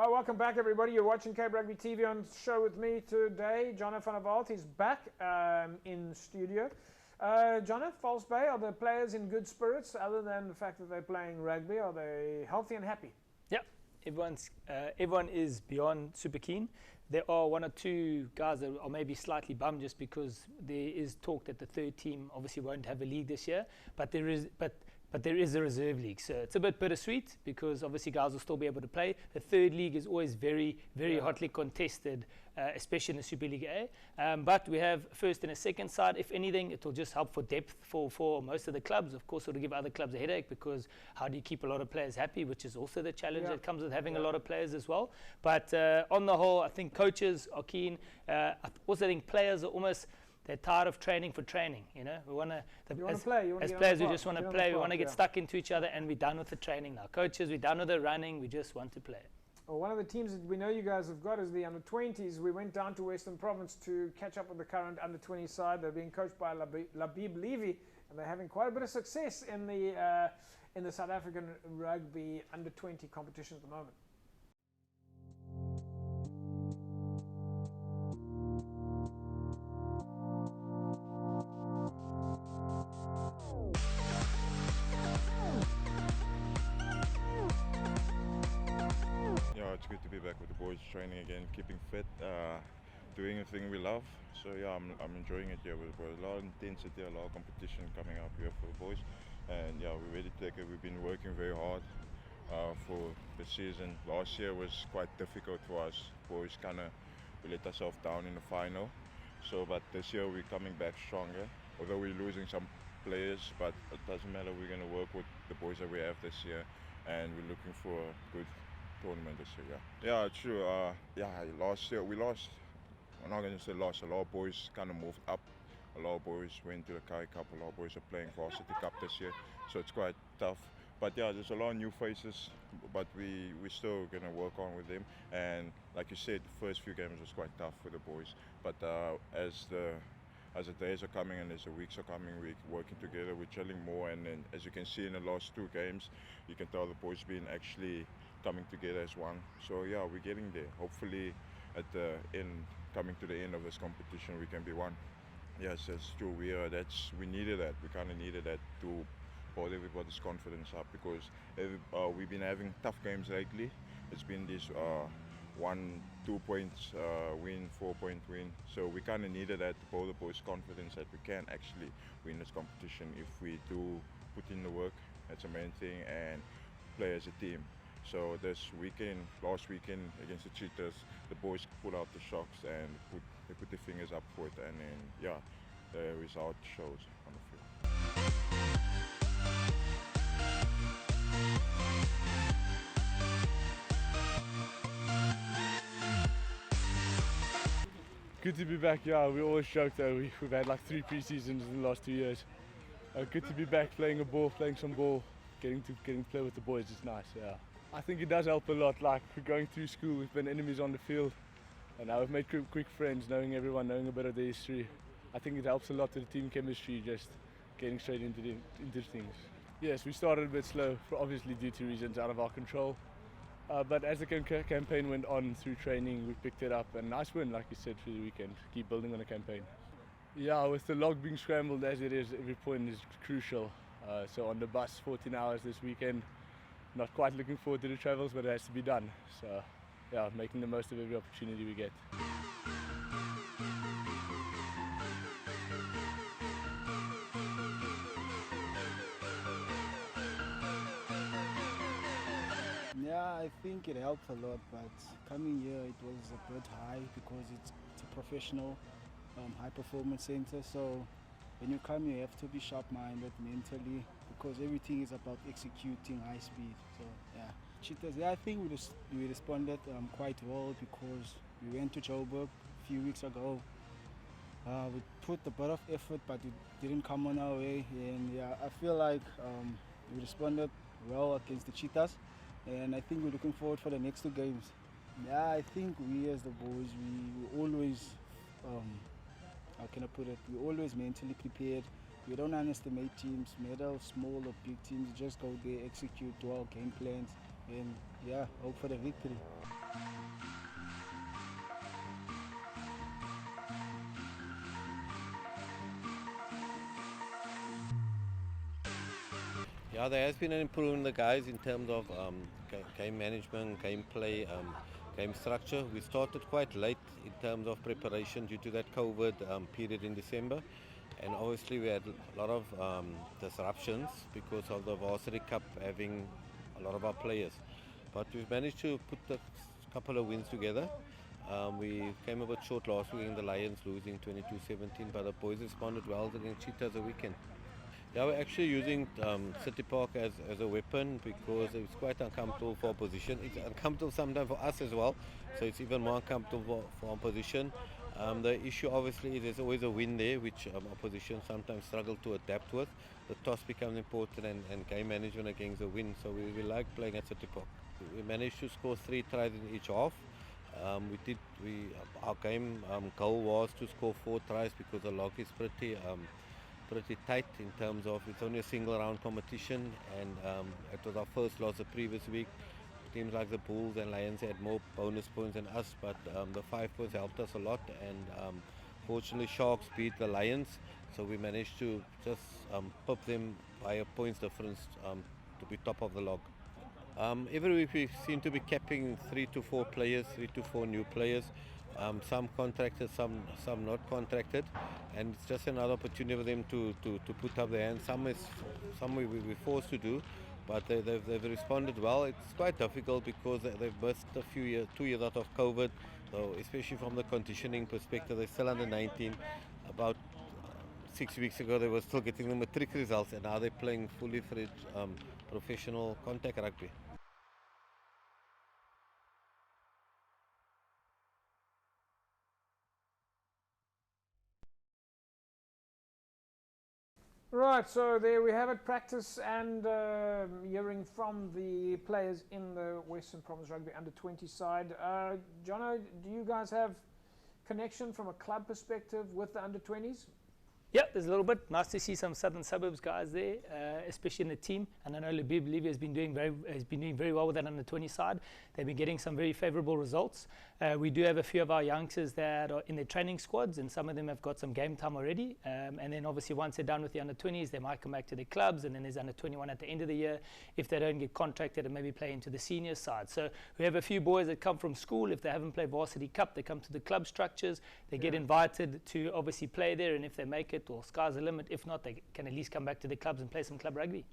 Well, welcome back, everybody. You're watching Cape Rugby TV on show with me today. Jono van der Walt is back in studio. Jono, False Bay, are the players in good spirits other than the fact that they're playing rugby? Are they healthy and happy? Yeah, everyone is beyond super keen. There are one or two guys that are maybe slightly bummed just because there is talk that the third team obviously won't have a league this year, but there is a reserve league, so it's a bit bittersweet because obviously guys will still be able to play. The third league is always very hotly contested, especially in the Super League A. But we have first and a second side. If anything, it will just help for depth for most of the clubs. Of course, it will give other clubs a headache because how do you keep a lot of players happy, which is also the challenge that comes with having a lot of players as well. But on the whole, I think coaches are keen. I also think players are almost... They're tired of training for training, you know. We want to play. As players, we just want to play. We want to get stuck into each other, and we're done with the training now. Coaches, we're done with the running. We just want to play. Well, one of the teams that we know you guys have got is the under-20s. We went down to Western Province to catch up with the current under-20 side. They're being coached by Labib Levy, and they're having quite a bit of success in the South African rugby under-20 competition at the moment. It's good to be back with the boys, training again, keeping fit, doing the thing we love. So yeah, I'm enjoying it here with the boys. A lot of intensity, a lot of competition coming up here for the boys, and yeah, we're ready to take it. We've been working very hard for the season. Last year was quite difficult for us. Boys we let ourselves down in the final. So, but this year we're coming back stronger. Although we're losing some players, but it doesn't matter. We're going to work with the boys that we have this year, and we're looking for a good tournament this year. Yeah, true. Last year we lost. I'm not going to say lost. A lot of boys kind of moved up. A lot of boys went to the Kai Cup. A lot of boys are playing Varsity Cup this year, so it's quite tough. But yeah, there's a lot of new faces, but we're still going to work on with them. And like you said, the first few games was quite tough for the boys. But as the days are coming and as the weeks are coming, we're working together, we're chilling more, and then as you can see in the last two games, you can tell the boys been actually coming together as one. So yeah, we're getting there. Hopefully at the end, coming to the end of this competition, we can be one. Yes, that's true. We needed that. We kind of needed that to hold everybody's confidence up because we've been having tough games lately. It's been this 1-2 points win, 4-point win. So we kind of needed that to hold the boys' confidence that we can actually win this competition if we do put in the work. That's the main thing, and play as a team. So last weekend against the Cheetahs, the boys pulled out the shocks and they put their fingers up for it, and then yeah, the result shows on the field. Good to be back. Yeah, we always joke that we've had like 3 pre-seasons in the last 2 years. Good to be back, playing some ball, getting to play with the boys. It's nice. Yeah, I think it does help a lot. Like we're going through school, we've been enemies on the field, and now we've made quick friends, knowing everyone, knowing a bit of their history. I think it helps a lot to the team chemistry, just getting straight into things. Yes, we started a bit slow, obviously due to reasons out of our control. But as the campaign went on through training, we picked it up, and nice win, like you said, for the weekend. Keep building on the campaign. Yeah, with the log being scrambled as it is, every point is crucial. So on the bus, 14 hours this weekend. Not quite looking forward to the travels, but it has to be done. So yeah, making the most of every opportunity we get. Yeah, I think it helped a lot, but coming here it was a bit high because it's a professional high performance center. So when you come here, you have to be sharp-minded mentally because everything is about executing high speed. So yeah, Cheetahs. Yeah, I think we responded quite well because we went to Joburg a few weeks ago. We put a bit of effort, but it didn't come on our way. And yeah, I feel like we responded well against the Cheetahs. And I think we're looking forward for the next 2 games. Yeah, I think we as the boys, we always, how can I put it, we're always mentally prepared. We don't underestimate teams, matter small or big teams, just go there, execute, do our game plans, and yeah, hope for the victory. Yeah, there has been an improvement in the guys in terms of game management, gameplay, game structure. We started quite late in terms of preparation due to that COVID period in December. And obviously we had a lot of disruptions because of the Varsity Cup having a lot of our players. But we've managed to put a couple of wins together. We came a bit short last week in the Lions, losing 22-17, but the boys responded well against Cheetahs the weekend. Yeah, we're actually using City Park as a weapon because it's quite uncomfortable for opposition. It's uncomfortable sometimes for us as well, so it's even more uncomfortable for opposition. The issue obviously is there's always a win there, which opposition sometimes struggle to adapt with. The toss becomes important and game management against a win, so we like playing at City Park. We managed to score 3 tries in each half. Our game goal was to score 4 tries because the log is pretty tight in terms of it's only a single round competition, and it was our first loss the previous week. Teams like the Bulls and Lions had more bonus points than us, but the 5 points helped us a lot, and fortunately Sharks beat the Lions, so we managed to just pop them by a points difference to be top of the log. Every week we seem to be capping 3 to 4 players, 3 to 4 new players. Some contracted, some not contracted, and it's just another opportunity for them to put up their hands. Some we're forced to do, but they've responded well. It's quite difficult because they've missed a few years, 2 years out of COVID, so especially from the conditioning perspective, they're still under 19. About 6 weeks ago they were still getting the matric results, and now they're playing fully fledged professional contact rugby. Right, so there we have it, practice and hearing from the players in the Western Province Rugby under-20 side. Jono, do you guys have connection from a club perspective with the under-20s? Yeah, there's a little bit. Nice to see some Southern Suburbs guys there, especially in the team. And I know Labib Levy has been doing very well with that under-20 side. They've been getting some very favourable results. We do have a few of our youngsters that are in their training squads, and some of them have got some game time already. And then obviously once they're done with the under-20s, they might come back to their clubs, and then there's under-21 at the end of the year if they don't get contracted and maybe play into the senior side. So we have a few boys that come from school. If they haven't played Varsity Cup, they come to the club structures. They get invited to obviously play there, and if they make it, well, sky's the limit. If not, they can at least come back to the clubs and play some club rugby.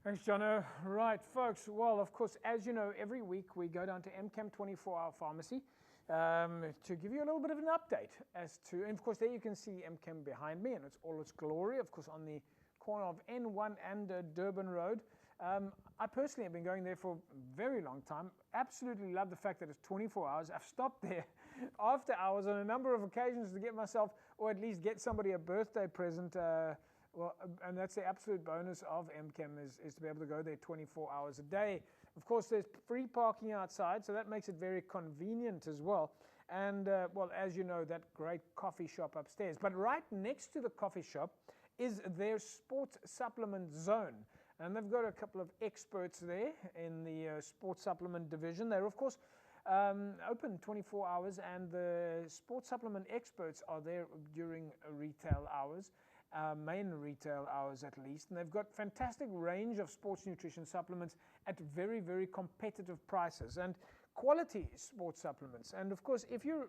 Thanks, Jono. Right, folks. Well, of course, as you know, every week we go down to MCAM 24-hour pharmacy to give you a little bit of an update as to, and of course, there you can see MCAM behind me, and it's all its glory, of course, on the corner of N1 and Durban Road. I personally have been going there for a very long time. Absolutely love the fact that it's 24 hours. I've stopped there after hours on a number of occasions to get myself, or at least get somebody a birthday present. And that's the absolute bonus of MCAM is to be able to go there 24 hours a day. Of course, there's free parking outside, so that makes it very convenient as well. And, well, as you know, that great coffee shop upstairs. But right next to the coffee shop is their sports supplement zone. And they've got a couple of experts there in the sports supplement division. They're, of course, open 24 hours, and the sports supplement experts are there during retail hours, main retail hours at least. And they've got fantastic range of sports nutrition supplements at very, very competitive prices and quality sports supplements. And of course, if you're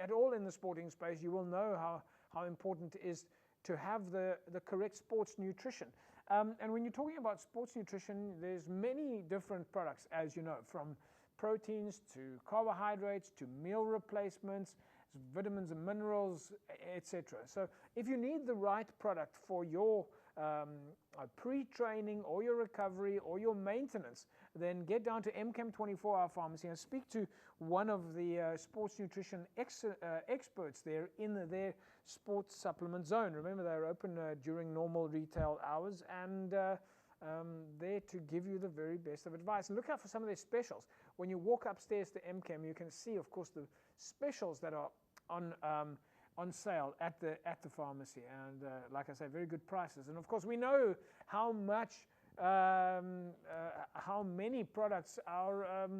at all in the sporting space, you will know how important it is to have the correct sports nutrition. And when you're talking about sports nutrition, there's many different products, as you know, from proteins to carbohydrates to meal replacements, vitamins and minerals, etc. So if you need the right product for your pre-training or your recovery or your maintenance, then get down to MCAM 24-hour pharmacy and speak to one of the sports nutrition experts there in their sports supplement zone. Remember, they're open during normal retail hours, and there to give you the very best of advice. And look out for some of their specials. When you walk upstairs to MCAM, you can see, of course, the specials that are on sale at the pharmacy, and like I say, very good prices. And of course, we know how how many products our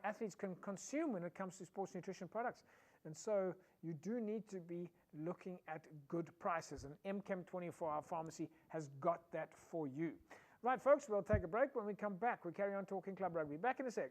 athletes can consume when it comes to sports nutrition products. And so you do need to be looking at good prices, and MChem 24-hour pharmacy has got that for you. Right, folks, we'll take a break. When we come back, we carry on talking club rugby. Back in a sec.